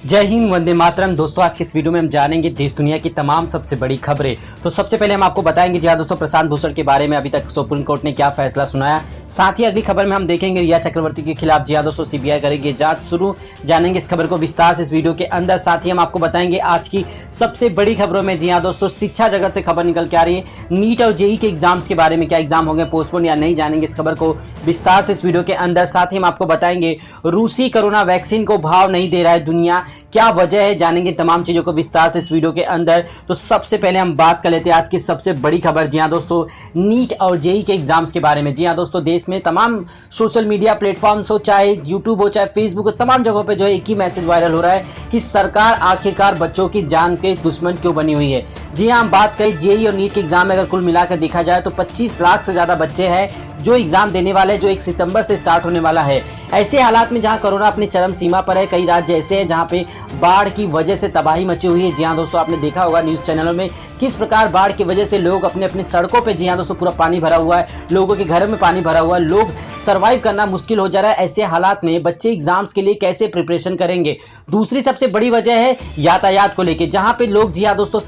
जय हिंद, वंदे मातरम। दोस्तों, आज के इस वीडियो में हम जानेंगे देश दुनिया की तमाम सबसे बड़ी खबरें। तो सबसे पहले हम आपको बताएंगे जी हाँ दोस्तों, प्रशांत भूषण के बारे में अभी तक सुप्रीम कोर्ट ने क्या फैसला सुनाया। साथ ही अगली खबर में हम देखेंगे रिया चक्रवर्ती के खिलाफ जी हाँ दोस्तों सीबीआई करेगी जांच शुरू। जानेंगे इस खबर को विस्तार से इस वीडियो के अंदर। साथ ही हम आपको बताएंगे आज की सबसे बड़ी खबरों में जी हाँ दोस्तों शिक्षा जगत से खबर निकल के आ रही है। नीट और जेई के एग्जाम्स के बारे में, क्या एग्जाम होंगे पोस्टपोन या नहीं, जानेंगे इस खबर को विस्तार से इस वीडियो के अंदर। साथ ही हम आपको बताएंगे रूसी कोरोना वैक्सीन को भाव नहीं दे रहा है दुनिया, क्या वजह है, जानेंगे तमाम चीजों को विस्तार से इस वीडियो के अंदर। तो सबसे पहले हम बात कर लेते हैं आज की सबसे बड़ी खबर जी हाँ दोस्तों नीट और जेई के एग्जाम्स के बारे में। जी हाँ दोस्तों, देश में तमाम सोशल मीडिया प्लेटफॉर्म्स हो, चाहे यूट्यूब हो चाहे फेसबुक हो, तमाम जगहों पे जो है एक ही मैसेज वायरल हो रहा है कि सरकार आखिरकार बच्चों की जान के दुश्मन क्यों बनी हुई है। जी हाँ, हम बात करें जेई और नीट के एग्जाम में अगर कुल मिलाकर देखा जाए तो 25 लाख से ज्यादा बच्चे हैं जो एग्जाम देने वाले हैं, जो 1 सितंबर से स्टार्ट होने वाला है। ऐसे हालात में जहां कोरोना अपनी चरम सीमा पर है, कई राज्य ऐसे हैं जहां पे बाढ़ की वजह से तबाही मची हुई है। जी हां दोस्तों, आपने देखा होगा न्यूज चैनलों में किस प्रकार बाढ़ की वजह से लोग अपने अपनी सड़कों पे, जी हां दोस्तों पूरा पानी भरा हुआ है, लोगों के घरों में पानी भरा हुआ है, लोग सर्वाइव करना मुश्किल हो जा रहा है। ऐसे हालात में बच्चे एग्जाम्स के लिए कैसे प्रिपरेशन करेंगे। दूसरी सबसे बड़ी वजह है यातायात को लेकर, जहां पे लोग जी हां दोस्तों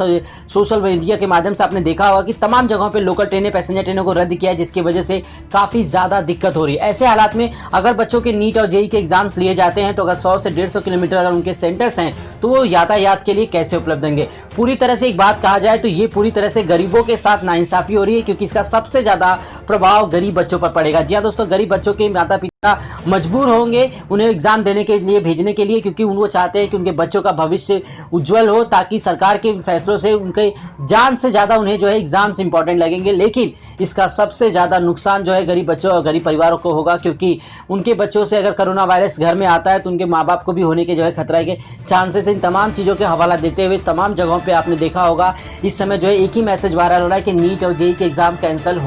सोशल मीडिया के माध्यम से आपने देखा होगा कि तमाम जगहों पे लोकल ट्रेनें, पैसेंजर ट्रेनों को रद्द किया है, जिसकी वजह से काफी ज्यादा दिक्कत हो रही है। ऐसे हालात में अगर बच्चों के नीट और जेई के एग्जाम्स लिए जाते हैं तो अगर 100 से 150 किलोमीटर अगर उनके सेंटर्स हैं तो वो यातायात के लिए कैसे उपलब्ध होंगे। पूरी तरह से एक बात कहा जाए तो ये पूरी तरह से गरीबों के साथ नाइंसाफी हो रही है, क्योंकि इसका सबसे ज्यादा प्रभाव गरीब बच्चों पर पड़ेगा। जी हाँ दोस्तों, गरीब बच्चों के माता पिता मजबूर होंगे उन्हें एग्जाम देने के लिए, भेजने के लिए, क्योंकि वो चाहते हैं कि उनके बच्चों का भविष्य उज्जवल हो, ताकि सरकार के फैसलों से उनके जान से ज्यादा उन्हें जो है एग्जाम्स इंपॉर्टेंट लगेंगे। लेकिन इसका सबसे ज्यादा नुकसान जो है गरीब बच्चों और गरीब परिवारों को होगा, क्योंकि उनके बच्चों से अगर कोरोना वायरस घर में आता है तो उनके माँ बाप को भी होने के जो है खतरा के चांसेस। इन तमाम चीजों के हवाला देते हुए तमाम जगहों पे आपने देखा होगा इस समय जो है एक ही मैसेज वायरल हो रहा है कि नीट और जेई के एग्जाम कैंसिल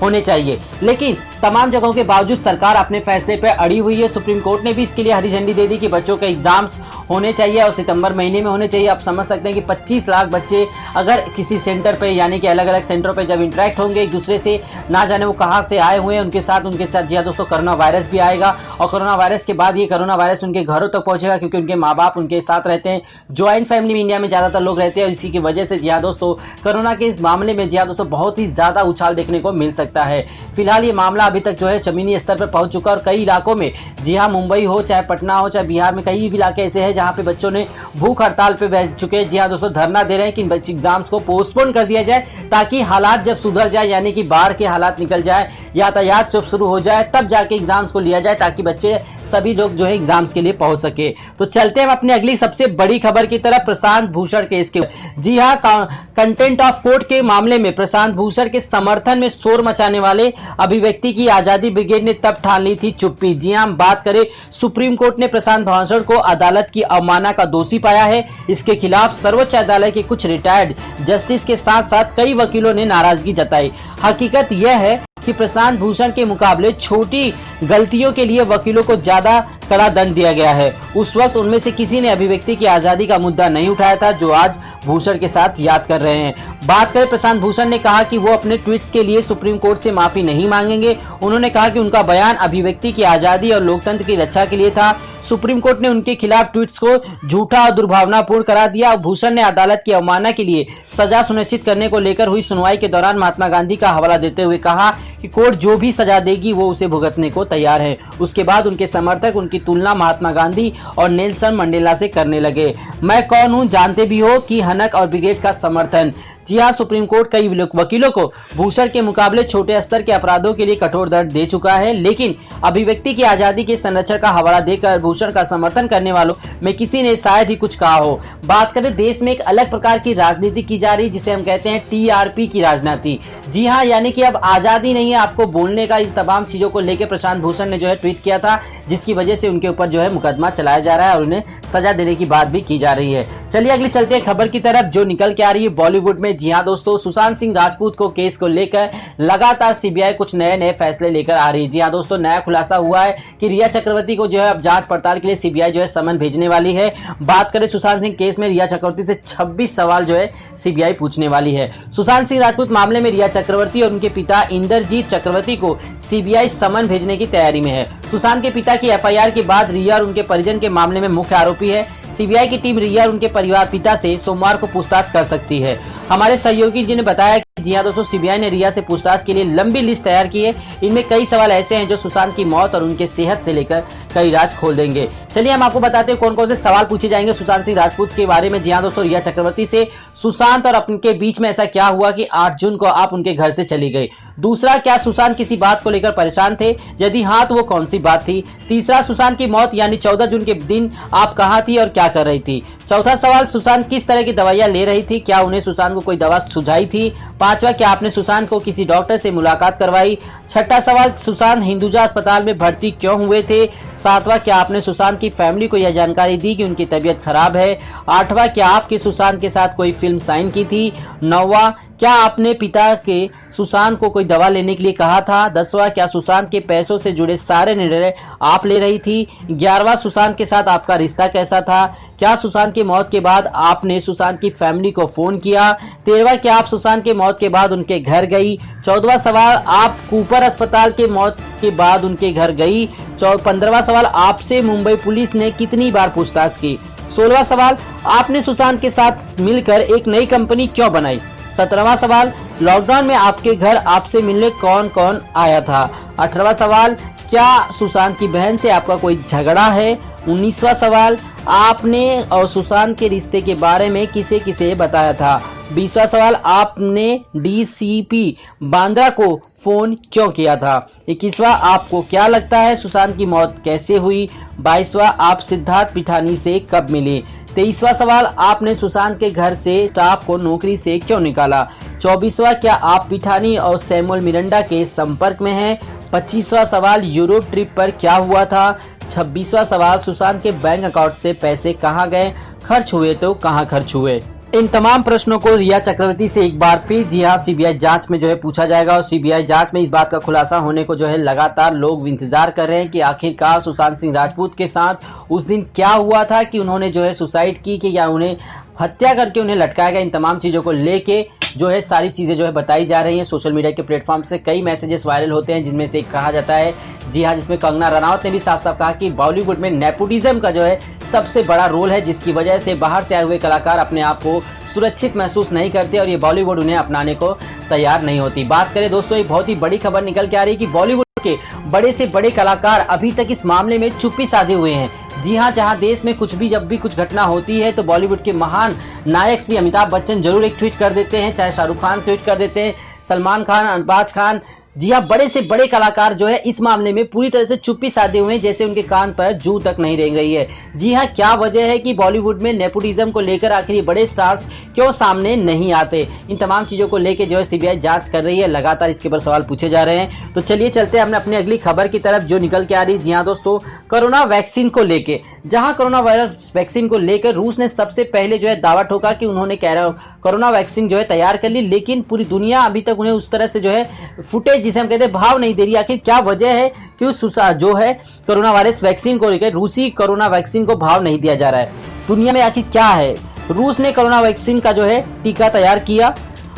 होने चाहिए। लेकिन तमाम जगहों के बावजूद सरकार अपने फैसले पर अड़ी हुई है। सुप्रीम कोर्ट ने भी इसके लिए हरी झंडी दे दी कि बच्चों के एग्जाम्स होने चाहिए और सितंबर महीने में होने चाहिए। आप समझ सकते हैं कि 25 लाख बच्चे अगर किसी सेंटर पे, यानी कि अलग अलग सेंटरों पे जब इंटरेक्ट होंगे एक दूसरे से, ना जाने वो कहाँ से आए हुए हैं, उनके साथ जी हाँ दोस्तों कोरोना वायरस भी आएगा। और कोरोना वायरस के बाद ये कोरोना वायरस उनके घरों तक पहुंचेगा, क्योंकि उनके माँ बाप उनके साथ रहते हैं। ज्वाइंट फैमिली में इंडिया में ज्यादातर लोग रहते हैं और इसी की वजह से जी हाँ दोस्तों कोरोना के इस मामले में जी हाँ दोस्तों बहुत ही ज्यादा उछाल देखने को मिल सकता है। फिलहाल ये मामला अभी तक जो है जमीनी स्तर पर पहुंच चुका है और कई इलाकों में, जी हां, मुंबई हो चाहे पटना हो चाहे बिहार में, कई इलाके ऐसे हैं जहां पे बच्चों ने भूख हड़ताल पे बैठ चुके हैं। जी हां दोस्तों, धरना दे रहे हैं कि एग्जाम्स को पोस्टपोन कर दिया जाए, ताकि हालात जब सुधर जाए, यानी कि बाढ़ के हालात निकल जाए, यातायात जब शुरू हो जाए, तब जाके एग्जाम्स को लिया जाए, ताकि बच्चे सभी लोग जो है एग्जाम्स के लिए पहुंच सके। तो चलते हैं अपनी अगली सबसे बड़ी खबर की तरफ, प्रशांत भूषण केस के। जी हां, कंटेंट ऑफ कोर्ट के मामले में प्रशांत भूषण के समर्थन में शोर मचाने वाले अभिव्यक्ति की आजादी ब्रिगेड ने तब ठान ली थी चुप्पी। जी हां, हम बात करें सुप्रीम कोर्ट ने प्रशांत भूषण को अदालत की अवमानना का दोषी पाया है। इसके खिलाफ सर्वोच्च अदालत के कुछ रिटायर्ड जस्टिस के साथ साथ कई वकीलों ने नाराजगी जताई। हकीकत यह है कि प्रशांत भूषण के मुकाबले छोटी गलतियों के लिए वकीलों को ज्यादा कड़ा दंड दिया गया है। उस वक्त उनमें से किसी ने अभिव्यक्ति की आजादी का मुद्दा नहीं उठाया था, जो आज भूषण के साथ याद कर रहे हैं। बात करें, प्रशांत भूषण ने कहा कि वो अपने ट्वीट्स के लिए सुप्रीम कोर्ट से माफी नहीं मांगेंगे। उन्होंने कहा कि उनका बयान अभिव्यक्ति की आजादी और लोकतंत्र की रक्षा के लिए था। सुप्रीम कोर्ट ने उनके खिलाफ ट्वीट्स को झूठा और दुर्भावनापूर्ण करार दिया। भूषण ने अदालत की अवमानना के लिए सजा सुनिश्चित करने को लेकर हुई सुनवाई के दौरान महात्मा गांधी का हवाला देते हुए कहा कि कोर्ट जो भी सजा देगी वो उसे भुगतने को तैयार है। उसके बाद उनके समर्थक उनकी तुलना महात्मा गांधी और नेल्सन मंडेला से करने लगे। मैं कौन हूं जानते भी हो कि हनक और ब्रिगेड का समर्थन। जी हां, सुप्रीम कोर्ट कई वकीलों को भूषण के मुकाबले छोटे स्तर के अपराधों के लिए कठोर दंड दे चुका है, लेकिन अभिव्यक्ति की आजादी के संरक्षण का हवाला देकर भूषण का समर्थन करने वालों में किसी ने शायद ही कुछ कहा हो। बात करें, देश में एक अलग प्रकार की राजनीति की जा रही है, जिसे हम कहते हैं टीआरपी की राजनीति। जी हां, यानी कि अब आजादी नहीं है आपको बोलने का। इन तमाम चीजों को लेकर प्रशांत भूषण ने जो है ट्वीट किया था, जिसकी वजह से उनके ऊपर जो है मुकदमा चलाया जा रहा है और उन्हें सजा देने की बात भी की जा रही है। चलिए अगली चलते हैं खबर की तरफ जो निकल के आ रही है बॉलीवुड में। जी हां दोस्तों, सुशांत सिंह राजपूत को केस को लेकर लगातार सीबीआई कुछ नए फैसले लेकर आ रही है। जी हां दोस्तों, नया खुलासा हुआ है कि रिया चक्रवर्ती को जो है अब जांच पड़ताल के लिए सीबीआई जो है समन भेजने वाली है। बात करें सुशांत सिंह केस में, रिया चक्रवर्ती से 26 सवाल जो है सीबीआई पूछने वाली है। सुशांत सिंह राजपूत मामले में रिया चक्रवर्ती और उनके पिता इंद्रजीत चक्रवर्ती को सीबीआई समन भेजने की तैयारी में है। सुशांत के पिता की एफआईआर के बाद रिया और उनके परिजन के मामले में मुख्य आरोपी है। सीबीआई की टीम रिया और उनके परिवार पिता से सोमवार को पूछताछ कर सकती है। हमारे सहयोगी जी ने बताया कि जी हाँ दोस्तों, सीबीआई ने रिया से पूछताछ के लिए लंबी लिस्ट तैयार की है। इनमें कई सवाल ऐसे हैं जो सुशांत की मौत और उनके सेहत से लेकर कई राज खोल देंगे। चलिए हम आपको बताते हैं कौन कौन से सवाल पूछे जाएंगे सुशांत सिंह राजपूत के बारे में। जी हाँ दोस्तों, रिया चक्रवर्ती से सुशांत और उनके बीच में ऐसा क्या हुआ कि 8 जून को आप उनके घर से चली गई। दूसरा, क्या सुशांत किसी बात को लेकर परेशान थे? यदि हाँ तो वो कौन सी बात थी? तीसरा, सुशांत की मौत यानी 14 जून के दिन आप कहां थी और क्या कर रही थी? चौथा सवाल, सुशांत किस तरह की दवाइयां ले रही थी? क्या उन्हें सुशांत को कोई दवा सुझाई थी? पांचवा, क्या आपने सुशांत को किसी डॉक्टर से मुलाकात करवाई? छठा सवाल, सुशांत हिंदुजा अस्पताल में भर्ती क्यों हुए थे? सातवां, क्या आपने सुशांत की फैमिली को यह जानकारी दी कि उनकी तबीयत खराब है? आठवां, क्या आपके सुशांत के साथ कोई फिल्म साइन की थी? नौवां, क्या आपने पिता के सुशांत को कोई दवा लेने के लिए कहा था? 10वां, क्या सुशांत के पैसों से जुड़े सारे निर्णय आप ले रही थी? 11वां, सुशांत के साथ आपका रिश्ता कैसा था? क्या सुशांत की मौत के बाद आपने सुशांत की फैमिली को फोन किया? 13वां, क्या आप सुशांत के मौत के बाद उनके घर गई? 14वां सवाल, आप कूपर अस्पताल के मौत के बाद उनके घर गई? 15वां सवाल, आपसे मुंबई पुलिस ने कितनी बार पूछताछ की? 16वां सवाल, आपने सुशांत के साथ मिलकर एक नई कंपनी क्यों बनाई? 17वां सवाल, लॉकडाउन में आपके घर आपसे मिलने कौन कौन आया था? 18वां सवाल, क्या सुशांत की बहन से आपका कोई झगड़ा है? 19वां सवाल, आपने और सुशांत के रिश्ते के बारे में किसे किसे बताया था? 20वां सवाल, आपने डीसीपी बांद्रा को फोन क्यों किया था? 21वां, आपको क्या लगता है सुशांत की मौत कैसे हुई? 22वां, आप सिद्धार्थ पिठानी से कब मिले? 23वां सवाल, आपने सुशांत के घर से स्टाफ को नौकरी से क्यों निकाला? 24वां, क्या आप पिठानी और सैमुअल मिरंडा के संपर्क में हैं? 25वां सवाल, यूरोप ट्रिप पर क्या हुआ था? 26वां सवाल, सुशांत के बैंक अकाउंट से पैसे कहां गए? खर्च हुए तो कहां खर्च हुए? इन तमाम प्रश्नों को रिया चक्रवर्ती से एक बार फिर जी हाँ सीबीआई जांच में जो है पूछा जाएगा और सीबीआई जांच में इस बात का खुलासा होने को जो है लगातार लोग इंतजार कर रहे हैं कि आखिरकार सुशांत सिंह राजपूत के साथ उस दिन क्या हुआ था कि उन्होंने जो है सुसाइड की कि या उन्हें हत्या करके उन्हें लटकाया गया। इन तमाम चीजों को लेके जो है सारी चीजें जो है बताई जा रही हैं। सोशल मीडिया के प्लेटफॉर्म से कई मैसेजेस वायरल होते हैं जिनमें से कहा जाता है जी हाँ, जिसमें कंगना रनावत ने भी साफ साफ कहा कि बॉलीवुड में नेपोटिज्म का जो है सबसे बड़ा रोल है, जिसकी वजह से बाहर से आए हुए कलाकार अपने आप को सुरक्षित महसूस नहीं करते और ये बॉलीवुड उन्हें अपनाने को तैयार नहीं होती। बात करें दोस्तों, एक बहुत ही बड़ी खबर निकल के आ रही है कि बॉलीवुड के बड़े से बड़े कलाकार अभी तक इस मामले में चुप्पी साधे हुए हैं। जी हाँ, जहां देश में कुछ भी जब भी कुछ घटना होती है तो बॉलीवुड के महान नायक श्री अमिताभ बच्चन जरूर एक ट्वीट कर देते हैं, चाहे शाहरुख खान ट्वीट कर देते हैं, सलमान खान, अरबाज खान। जी हाँ, बड़े से बड़े कलाकार जो है इस मामले में पूरी तरह से चुप्पी साधे हुए हैं, जैसे उनके कान पर जू तक नहीं रेंग रही है। जी हाँ, क्या वजह है कि बॉलीवुड में नेपोटिज्म को लेकर आखिर ये बड़े स्टार्स क्यों सामने नहीं आते? इन तमाम चीजों को लेकर जो है सीबीआई जांच कर रही है, लगातार इसके ऊपर सवाल पूछे जा रहे हैं। तो चलिए चलते हैं हमने अपनी अगली खबर की तरफ जो निकल के आ रही है। जी हाँ दोस्तों, कोरोना वैक्सीन को लेकर, जहां कोरोना वायरस वैक्सीन को लेकर रूस ने सबसे पहले जो है दावा ठोका कि उन्होंने कोरोना वैक्सीन जो है तैयार कर ली, लेकिन पूरी दुनिया अभी तक उन्हें उस तरह से जो है फुटेज जिसे हम कहते हैं भाव नहीं दे रही। आखिर क्या वजह है कि उस जो है कोरोना वायरस वैक्सीन को लेकर, रूसी कोरोना वैक्सीन को भाव नहीं दिया जा रहा है? दुनिया में आखिर क्या है? रूस ने कोरोना वैक्सीन का जो है टीका तैयार किया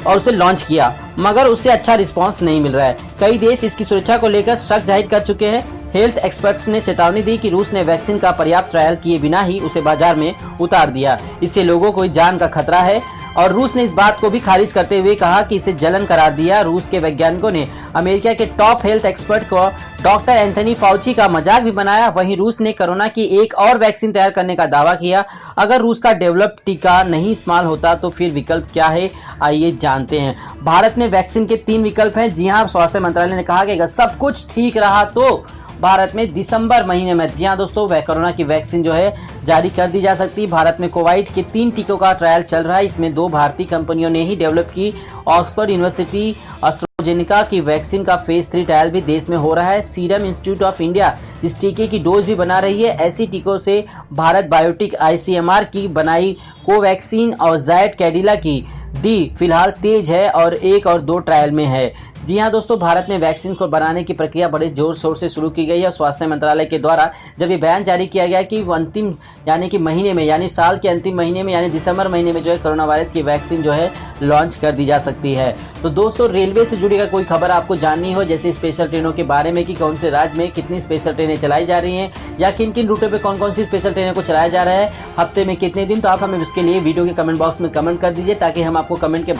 और उसे लॉन्च किया, मगर उससे अच्छा रिस्पांस नहीं मिल रहा है। कई देश इसकी सुरक्षा को लेकर शक जाहिर कर चुके हैं। हेल्थ एक्सपर्ट्स ने चेतावनी दी कि रूस ने वैक्सीन का पर्याप्त ट्रायल किए बिना ही उसे बाजार में उतार दिया, इससे लोगों को जान का खतरा है। और रूस ने इस बात को भी खारिज करते हुए कहा कि इसे जलन करार दिया। रूस के वैज्ञानिकों ने अमेरिका के टॉप हेल्थ एक्सपर्ट को डॉक्टर एंथनी फाउची का मजाक भी बनाया। वहीं रूस ने कोरोना की एक और वैक्सीन तैयार करने का दावा किया। अगर रूस का डेवलप्ड टीका नहीं इस्तेमाल होता तो फिर विकल्प क्या है, आइए जानते हैं। भारत में वैक्सीन के 3 विकल्प हैं। जी हाँ, स्वास्थ्य मंत्रालय ने कहा कि अगर सब कुछ ठीक रहा तो भारत में दिसंबर महीने में जी हाँ दोस्तों कोरोना की वैक्सीन जो है जारी कर दी जा सकती है। भारत में कोविड के 3 टीकों का ट्रायल चल रहा है। इसमें 2 भारतीय कंपनियों ने ही डेवलप की। ऑक्सफोर्ड यूनिवर्सिटी एस्ट्राजेनेका की वैक्सीन का फेज 3 ट्रायल भी देश में हो रहा है। सीरम इंस्टीट्यूट ऑफ इंडिया इस टीके की डोज भी बना रही है। ऐसी टीकों से भारत बायोटेक आईसीएमआर की बनाई कोवैक्सीन और जायड कैडिला की डी फिलहाल तेज है और 1 और 2 ट्रायल में है। जी हाँ दोस्तों, भारत में वैक्सीन को बनाने की प्रक्रिया बड़े जोर शोर से शुरू की गई है। स्वास्थ्य मंत्रालय के द्वारा जब ये बयान जारी किया गया कि वो अंतिम यानी कि महीने में, यानी साल के अंतिम महीने में, यानी दिसंबर महीने में जो है कोरोना वायरस की वैक्सीन जो है लॉन्च कर दी जा सकती है। तो दोस्तों, रेलवे से जुड़ी अगर कोई खबर आपको जाननी हो, जैसे स्पेशल ट्रेनों के बारे में कि कौन से राज्य में कितनी स्पेशल ट्रेनें चलाई जा रही हैं या किन किन रूटों पर कौन कौन सी स्पेशल ट्रेनों को चलाया जा रहा है, हफ्ते में कितने दिन, तो आप हमें उसके लिए वीडियो के कमेंट बॉक्स में कमेंट कर दीजिए ताकि हम आपको कमेंट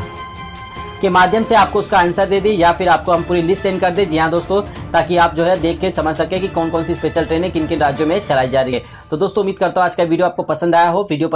के माध्यम से आपको उसका आंसर दे दी या फिर आपको हम पूरी लिस्ट सेंड कर दे। जी हाँ दोस्तों, ताकि आप जो है देख के समझ सके कि कौन कौन सी स्पेशल ट्रेनें किन किन राज्यों में चलाई जा रही है। तो दोस्तों, उम्मीद करता हूँ आज का वीडियो आपको पसंद आया हो। वीडियो